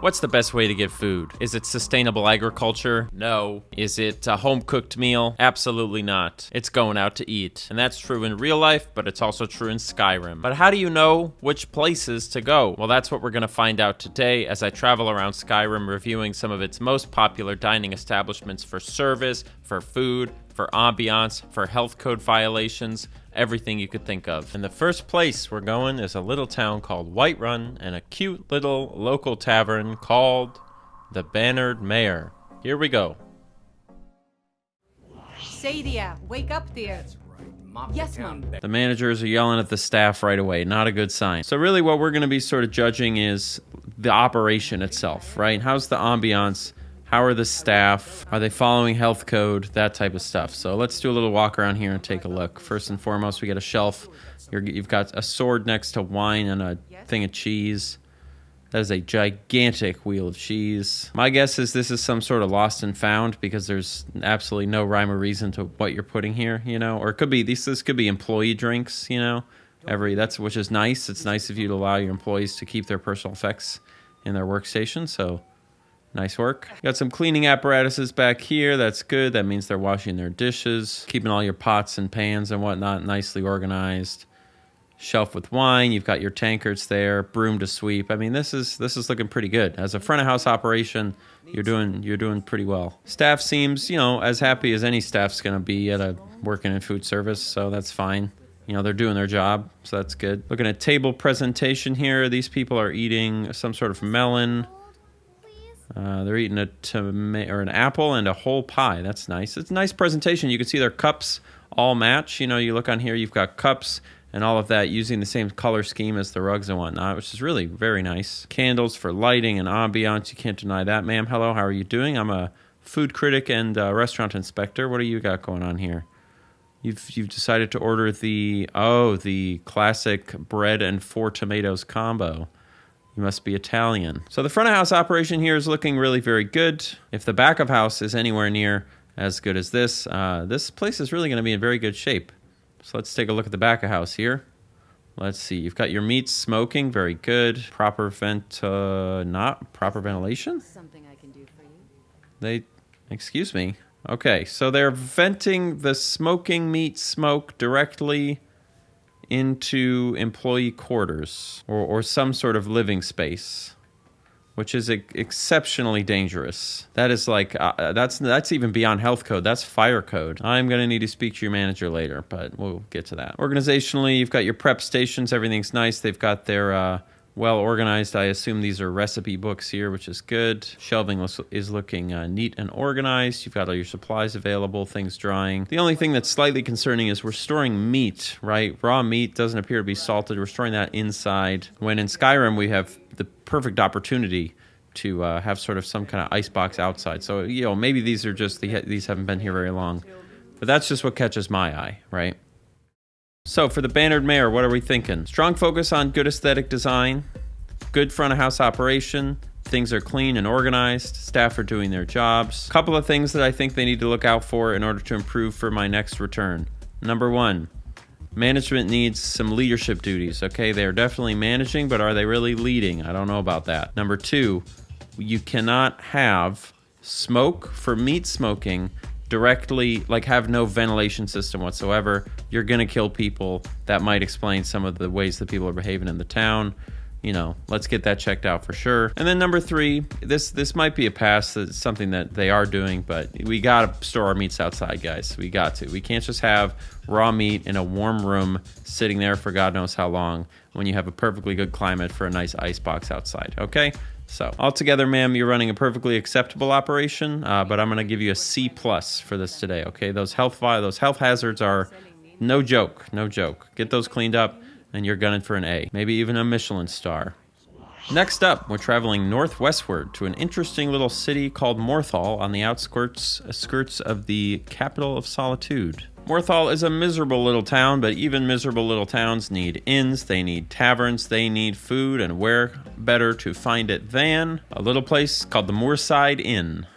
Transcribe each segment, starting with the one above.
What's the best way to get food? Is it sustainable agriculture? No. Is it a home-cooked meal? Absolutely not. It's going out to eat. And that's true in real life, but it's also true in Skyrim. But how do you know which places to go? Well, that's what we're going to find out today as I travel around Skyrim reviewing some of its most popular dining establishments for service, for food, for ambiance, for health code violations, everything you could think of. And the first place we're going is a little town called Whiterun and a cute little local tavern called the Bannered Mare. Here we go. Sadia, wake up there. Yes, Mom. The managers are yelling at the staff right away. Not a good sign. So really what we're going to be sort of judging is the operation itself, right? How's the ambiance? How are the staff? Are they following health code? That type of stuff. So let's do a little walk around here and take a look. First and foremost, we got a shelf. You've got a sword next to wine and a thing of cheese. That is a gigantic wheel of cheese. My guess is this is some sort of lost and found because there's absolutely no rhyme or reason to what you're putting here, you know? Or it could be, this could be employee drinks, you know? Which is nice. It's nice of you to allow your employees to keep their personal effects in their workstation, so nice work. Got some cleaning apparatuses back here. That's good. That means they're washing their dishes, keeping all your pots and pans and whatnot nicely organized. Shelf with wine. You've got your tankards there. Broom to sweep. I mean, this is looking pretty good. As a front of house operation, you're doing pretty well. Staff seems, you know, as happy as any staff's gonna be at a working in food service, so that's fine. You know, they're doing their job, so that's good. Looking at table presentation here. These people are eating some sort of melon. They're eating a tomato or an apple and a whole pie. That's nice. It's a nice presentation. You can see their cups all match. You know, you look on here, you've got cups and all of that using the same color scheme as the rugs and whatnot, which is really very nice. Candles for lighting and ambiance. You can't deny that. Ma'am, hello, how are you doing? I'm a food critic and restaurant inspector. What do you got going on here? You've decided to order the classic bread and 4 tomatoes combo. You must be Italian. So the front of house operation here is looking really very good. If the back of house is anywhere near as good as this place is really going to be in very good shape. So let's take a look at the back of house here. Let's see. You've got your meats smoking. Very good. Proper ventilation? Something I can do for you. Excuse me. Okay, so they're venting the smoking meat smoke directly into employee quarters or some sort of living space, which is exceptionally dangerous. That is like, that's even beyond health code. That's fire code. I'm going to need to speak to your manager later, but we'll get to that. Organizationally, you've got your prep stations. Everything's nice. They've got their well organized. I assume these are recipe books here, which is good. Shelving is looking neat and organized. You've got all your supplies available, things drying. The only thing that's slightly concerning is we're storing meat, right? Raw meat doesn't appear to be salted. We're storing that inside. When in Skyrim, we have the perfect opportunity to have sort of some kind of icebox outside. So, you know, maybe these are just, these haven't been here very long. But that's just what catches my eye, right? So for the Bannered Mare, what are we thinking? Strong focus on good aesthetic design, good front of house operation, things are clean and organized, staff are doing their jobs. A couple of things that I think they need to look out for in order to improve for my next return. Number 1, management needs some leadership duties, okay? They're definitely managing, but are they really leading? I don't know about that. Number 2, you cannot have smoke for meat smoking directly, like have no ventilation system whatsoever. You're gonna kill people. That might explain some of the ways that people are behaving in the town. You know, let's get that checked out for sure. And then number 3, this might be a pass. It's something that they are doing, but we gotta store our meats outside, guys. We got to. We can't just have raw meat in a warm room sitting there for God knows how long when you have a perfectly good climate for a nice ice box outside, okay? So altogether, ma'am, you're running a perfectly acceptable operation, but I'm going to give you a C+ for this today, okay? Those health hazards are no joke. Get those cleaned up, and you're gunning for an A, maybe even a Michelin star. Next up, we're traveling northwestward to an interesting little city called Morthal on the skirts of the capital of Solitude. Morthal is a miserable little town, but even miserable little towns need inns, they need taverns, they need food, and where better to find it than a little place called the Moorside Inn.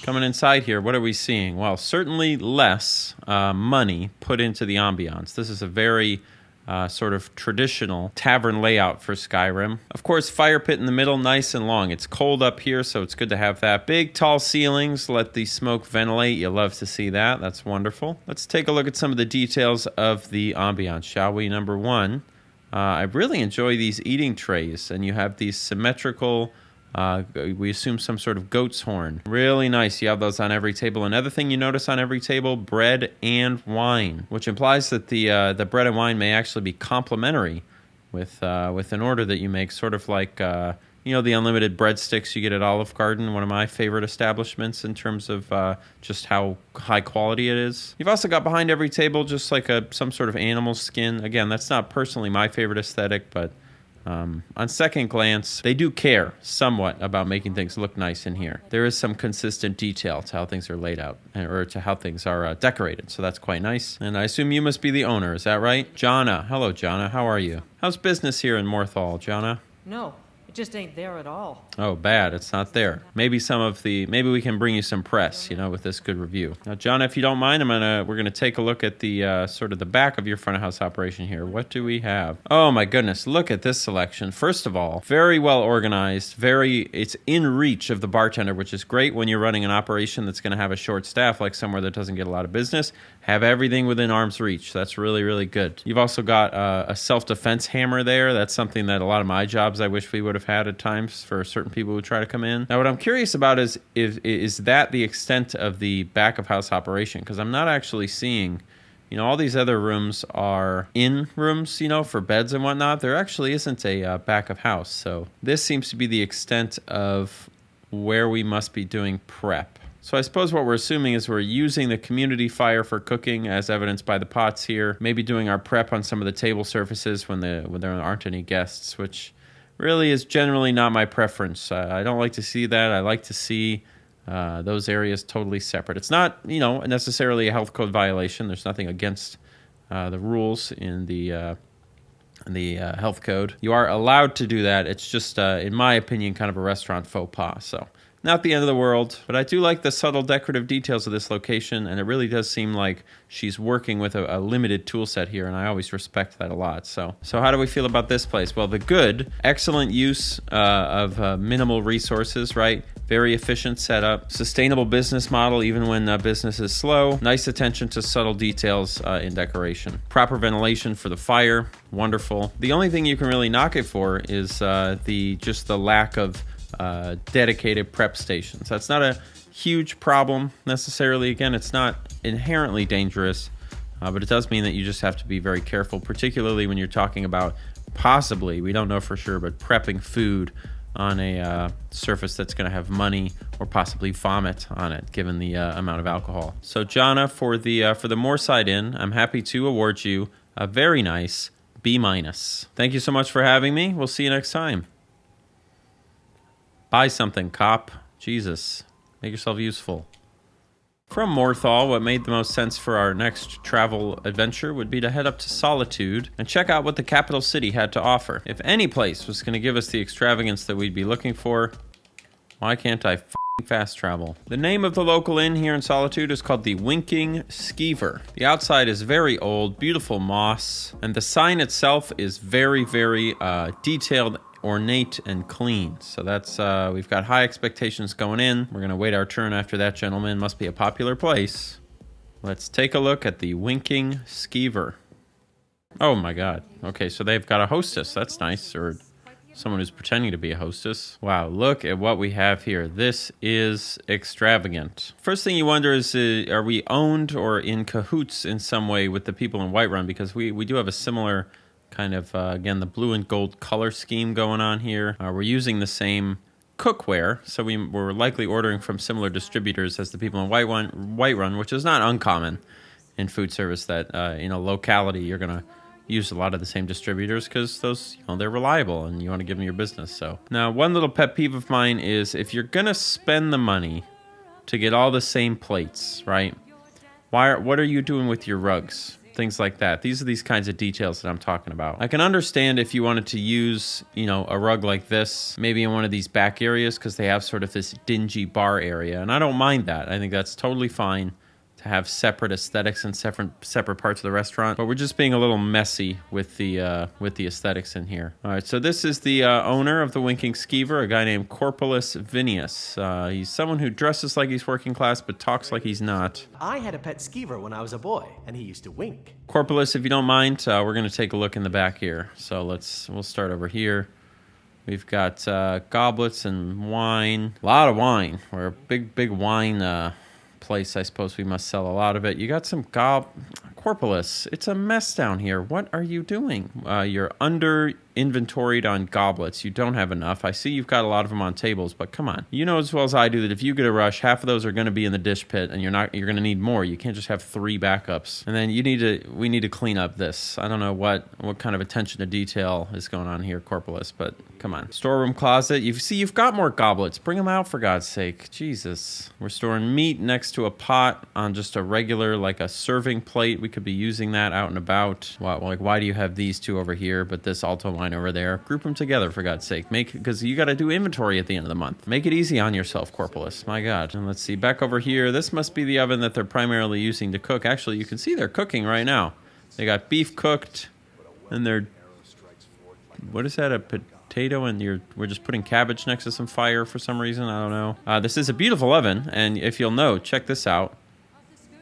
Coming inside here, what are we seeing? Well, certainly less money put into the ambiance. This is a very sort of traditional tavern layout for Skyrim. Of course, fire pit in the middle, nice and long. It's cold up here, so it's good to have that. Big, tall ceilings, let the smoke ventilate. You love to see that. That's wonderful. Let's take a look at some of the details of the ambiance, shall we? Number one, I really enjoy these eating trays, and you have these symmetrical, we assume some sort of goat's horn. Really nice. You have those on every table. Another thing you notice on every table, bread and wine, which implies that the bread and wine may actually be complementary with an order that you make, sort of like the unlimited breadsticks you get at Olive Garden, one of my favorite establishments in terms of just how high quality it is. You've also got behind every table just like some sort of animal skin. Again, that's not personally my favorite aesthetic, but on second glance, they do care somewhat about making things look nice in here. There is some consistent detail to how things are laid out, or to how things are decorated, so that's quite nice. And I assume you must be the owner, is that right? Jonna. Hello, Jonna. How are you? How's business here in Morthal, Jonna? No, it just ain't there at all. Oh, bad. It's not there. Maybe we can bring you some press, with this good review. Now, John, if you don't mind, we're gonna take a look at the sort of the back of your front of house operation here. What do we have? Oh my goodness, look at this selection. First of all, very well organized, it's in reach of the bartender, which is great when you're running an operation that's gonna have a short staff, like somewhere that doesn't get a lot of business. Have everything within arm's reach. That's really, really good. You've also got a self-defense hammer there. That's something that a lot of my jobs I wish we would have had at times for certain people who try to come in. Now, what I'm curious about is that the extent of the back of house operation? Because I'm not actually seeing, all these other rooms are in rooms, for beds and whatnot. There actually isn't a back of house. So this seems to be the extent of where we must be doing prep. So I suppose what we're assuming is we're using the community fire for cooking, as evidenced by the pots here. Maybe doing our prep on some of the table surfaces when there aren't any guests, which really is generally not my preference. I don't like to see that. I like to see those areas totally separate. It's not, necessarily a health code violation. There's nothing against the rules in the health code. You are allowed to do that. It's just, in my opinion, kind of a restaurant faux pas. So not the end of the world, but I do like the subtle decorative details of this location, and it really does seem like she's working with a limited tool set here, and I always respect that a lot. So how do we feel about this place? Well, excellent use of minimal resources, right? Very efficient setup, sustainable business model even when business is slow, nice attention to subtle details in decoration. Proper ventilation for the fire, wonderful. The only thing you can really knock it for is the lack of dedicated prep stations. That's not a huge problem necessarily. Again, it's not inherently dangerous, but it does mean that you just have to be very careful, particularly when you're talking about possibly, we don't know for sure, but prepping food on a surface that's going to have money or possibly vomit on it, given the amount of alcohol. So, Jonna, for the Moorside Inn, I'm happy to award you a very nice B-. Thank you so much for having me. We'll see you next time. Buy something, cop. Jesus. Make yourself useful. From Morthal, what made the most sense for our next travel adventure would be to head up to Solitude and check out what the capital city had to offer. If any place was going to give us the extravagance that we'd be looking for, why can't I fast travel? The name of the local inn here in Solitude is called the Winking Skeever. The outside is very old, beautiful moss, and the sign itself is very, very detailed, ornate, and clean. So that's we've got high expectations going in. We're gonna wait our turn after that gentleman. Must be a popular place. Let's take a look at the Winking Skeever. Oh my god. Okay, so they've got a hostess. That's nice. Or someone who's pretending to be a hostess. Wow, look at what we have here. This is extravagant. First thing you wonder is, are we owned or in cahoots in some way with the people in Whiterun? Because we do have a similar kind of, again, the blue and gold color scheme going on here. We're using the same cookware, so we're likely ordering from similar distributors as the people in Whiterun, which is not uncommon in food service that in a locality you're going to use a lot of the same distributors because those, they're reliable and you want to give them your business. So now, one little pet peeve of mine is if you're going to spend the money to get all the same plates, right? What are you doing with your rugs? Things like that. These are these kinds of details that I'm talking about. I can understand if you wanted to use, a rug like this, maybe in one of these back areas because they have sort of this dingy bar area. And I don't mind that. I think that's totally fine to have separate aesthetics and separate parts of the restaurant. But we're just being a little messy with the aesthetics in here. All right, so this is the owner of the Winking Skeever, a guy named Corpolis Vinius. He's someone who dresses like he's working class but talks like he's not. I had a pet skeever when I was a boy, and he used to wink. Corpolis, if you don't mind, we're going to take a look in the back here. So we'll start over here. We've got goblets and wine. A lot of wine. We're a big wine place. I suppose we must sell a lot of it. You got some Corpolis. It's a mess down here. What are you doing? You're under inventoried on goblets. You don't have enough. I see you've got a lot of them on tables, but come on. You know as well as I do that if you get a rush, half of those are going to be in the dish pit, and you're going to need more. You can't just have 3 backups. And then we need to clean up this. I don't know what kind of attention to detail is going on here, Corpolis, but come on. Storeroom closet. You've got more goblets. Bring them out for God's sake. Jesus. We're storing meat next to a pot on just a regular, like a serving plate. We could be using that out and about. Why do you have these 2 over here, but this alto wine over there? Group them together for God's sake. Because you got to do inventory at the end of the month. Make it easy on yourself, Corpolis. My God. And let's see, back over here. This must be the oven that they're primarily using to cook. Actually, you can see they're cooking right now. They got beef cooked, and they're... What is that? A potato, and we're just putting cabbage next to some fire for some reason. I don't know. This is a beautiful oven, and if you'll note, check this out.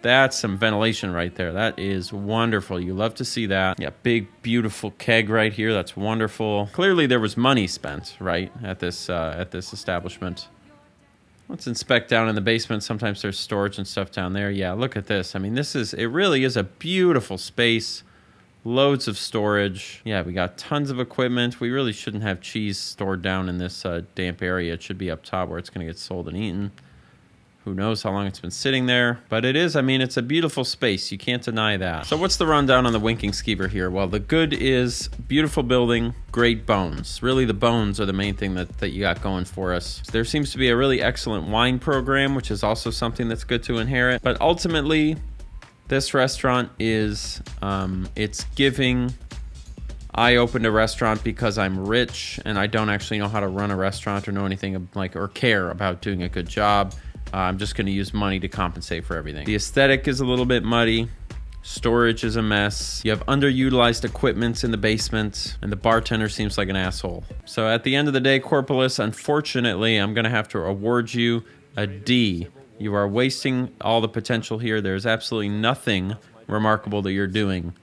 That's some ventilation right there. That is wonderful. You love to see that. Yeah, big, beautiful keg right here. That's wonderful. Clearly, there was money spent, right, at this establishment. Let's inspect down in the basement. Sometimes there's storage and stuff down there. Yeah, look at this. I mean, it really is a beautiful space. Loads of storage. Yeah, we got tons of equipment. We really shouldn't have cheese stored down in this damp area. It should be up top where it's going to get sold and eaten. Who knows how long it's been sitting there. But it's a beautiful space. You can't deny that. So what's the rundown on the Winking Skeever here? Well, the good is beautiful building, great bones. Really, the bones are the main thing that you got going for us. There seems to be a really excellent wine program, which is also something that's good to inherit. But ultimately, this restaurant is, it's giving... I opened a restaurant because I'm rich and I don't actually know how to run a restaurant or know anything or care about doing a good job. I'm just going to use money to compensate for everything. The aesthetic is a little bit muddy. Storage is a mess. You have underutilized equipment in the basement, and the bartender seems like an asshole. So at the end of the day, Corpolis, unfortunately, I'm going to have to award you a D. You are wasting all the potential here. There's absolutely nothing remarkable that you're doing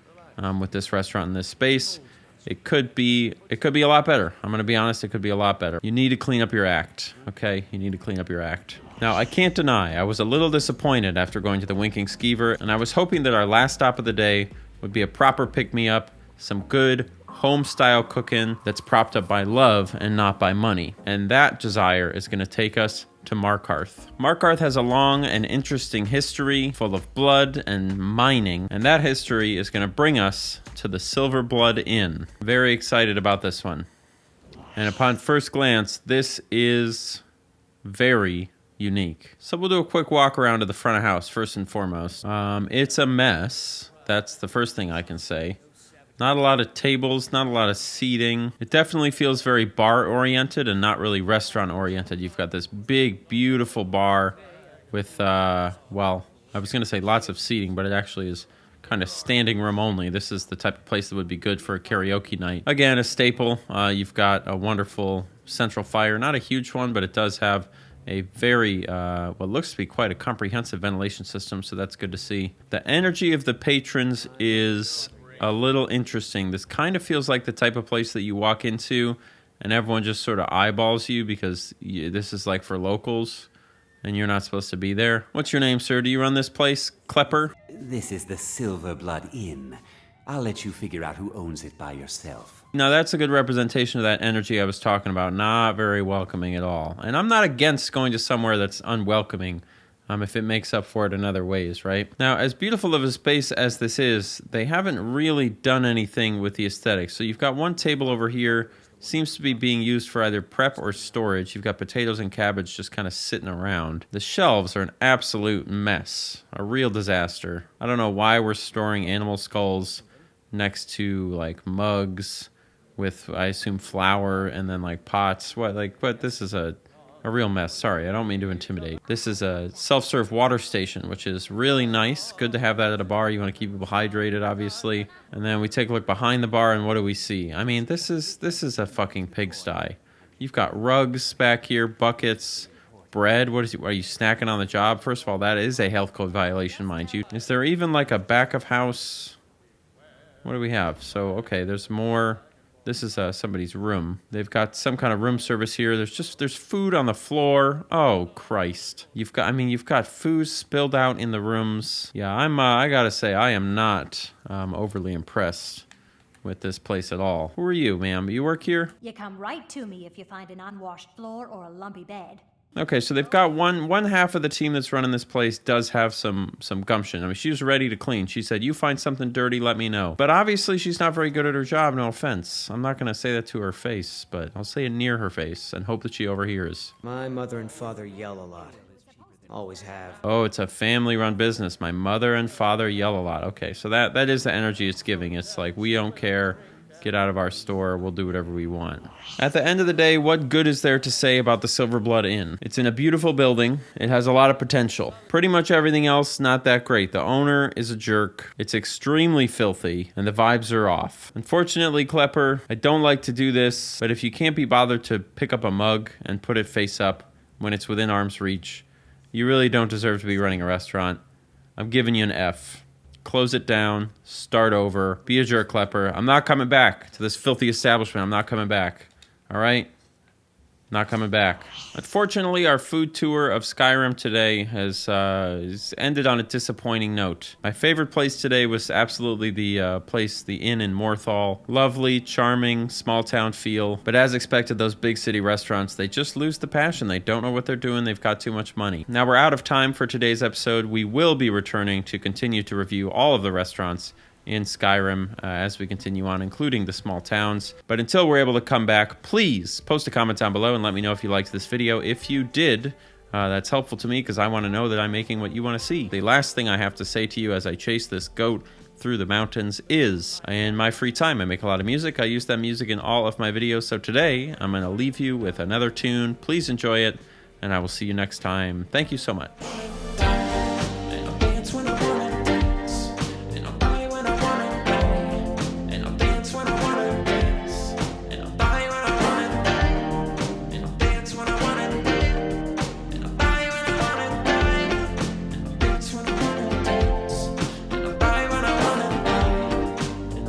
with this restaurant in this space. It could be a lot better. I'm going to be honest, it could be a lot better. You need to clean up your act, okay? You need to clean up your act. Now, I can't deny, I was a little disappointed after going to the Winking Skeever, and I was hoping that our last stop of the day would be a proper pick-me-up, some good home-style cooking that's propped up by love and not by money. And that desire is going to take us to Markarth. Markarth has a long and interesting history full of blood and mining, and that history is going to bring us to the Silverblood Inn. Very excited about this one. And upon first glance, this is very unique. So we'll do a quick walk around to the front of house first and foremost. It's a mess. That's the first thing I can say. Not a lot of tables, not a lot of seating. It definitely feels very bar-oriented and not really restaurant-oriented. You've got this big, beautiful bar with, I was going to say lots of seating, but it actually is kind of standing room only. This is the type of place that would be good for a karaoke night. Again, a staple. You've got a wonderful central fire. Not a huge one, but it does have a very, what looks to be quite a comprehensive ventilation system, so that's good to see. The energy of the patrons is a little interesting. This kind of feels like the type of place that you walk into and everyone just sort of eyeballs you because this is like for locals and you're not supposed to be there. What's your name, sir? Do you run this place? Klepper? This is the Silverblood Inn. I'll let you figure out who owns it by yourself. Now, that's a good representation of that energy I was talking about. Not very welcoming at all. And I'm not against going to somewhere that's unwelcoming if it makes up for it in other ways, right? Now, as beautiful of a space as this is, they haven't really done anything with the aesthetics. So you've got one table over here, seems to be being used for either prep or storage. You've got potatoes and cabbage just kind of sitting around. The shelves are an absolute mess, a real disaster. I don't know why we're storing animal skulls next to like mugs with, I assume, flour and then like pots. But this is a A real mess. Sorry, I don't mean to intimidate. This is a self-serve water station, which is really nice. Good to have that at a bar. You want to keep people hydrated, obviously. And then we take a look behind the bar, and what do we see? I mean, this is a fucking pigsty. You've got rugs back here, buckets, bread. What is it? Are you snacking on the job? First of all, that is a health code violation, mind you. Is there even like a back of house? What do we have? So, okay, there's more. This is somebody's room. They've got some kind of room service here. There's food on the floor. Oh Christ! You've got food spilled out in the rooms. Yeah, I gotta say, I am not overly impressed with this place at all. Who are you, ma'am? You work here? You come right to me if you find an unwashed floor or a lumpy bed. Okay, so they've got one half of the team that's running this place does have some gumption. I mean, she was ready to clean. She said, you find something dirty, let me know. But obviously, she's not very good at her job, no offense. I'm not going to say that to her face, but I'll say it near her face and hope that she overhears. My mother and father yell a lot. Always have. Oh, it's a family-run business. My mother and father yell a lot. Okay, so that is the energy it's giving. It's like, we don't care. Get out of our store. We'll do whatever we want. At the end of the day, what good is there to say about the Silverblood Inn? It's in a beautiful building. It has a lot of potential. Pretty much everything else, not that great. The owner is a jerk. It's extremely filthy, and the vibes are off. Unfortunately, Klepper, I don't like to do this, but if you can't be bothered to pick up a mug and put it face up when it's within arm's reach, you really don't deserve to be running a restaurant. I'm giving you an F. Close it down, start over, be a jerk, Klepper. I'm not coming back to this filthy establishment. I'm not coming back. All right? Not coming back. Unfortunately, our food tour of Skyrim today has ended on a disappointing note. My favorite place today was absolutely the inn in Morthal. Lovely, charming, small town feel. But as expected, those big city restaurants, they just lose the passion. They don't know what they're doing. They've got too much money. Now we're out of time for today's episode. We will be returning to continue to review all of the restaurants in Skyrim as we continue on, including the small towns. But until we're able to come back, please post a comment down below and let me know if you liked this video. If you did, that's helpful to me because I want to know that I'm making what you want to see. The last thing I have to say to you as I chase this goat through the mountains is, in my free time, I make a lot of music. I use that music in all of my videos. So today, I'm going to leave you with another tune. Please enjoy it, and I will see you next time. Thank you so much.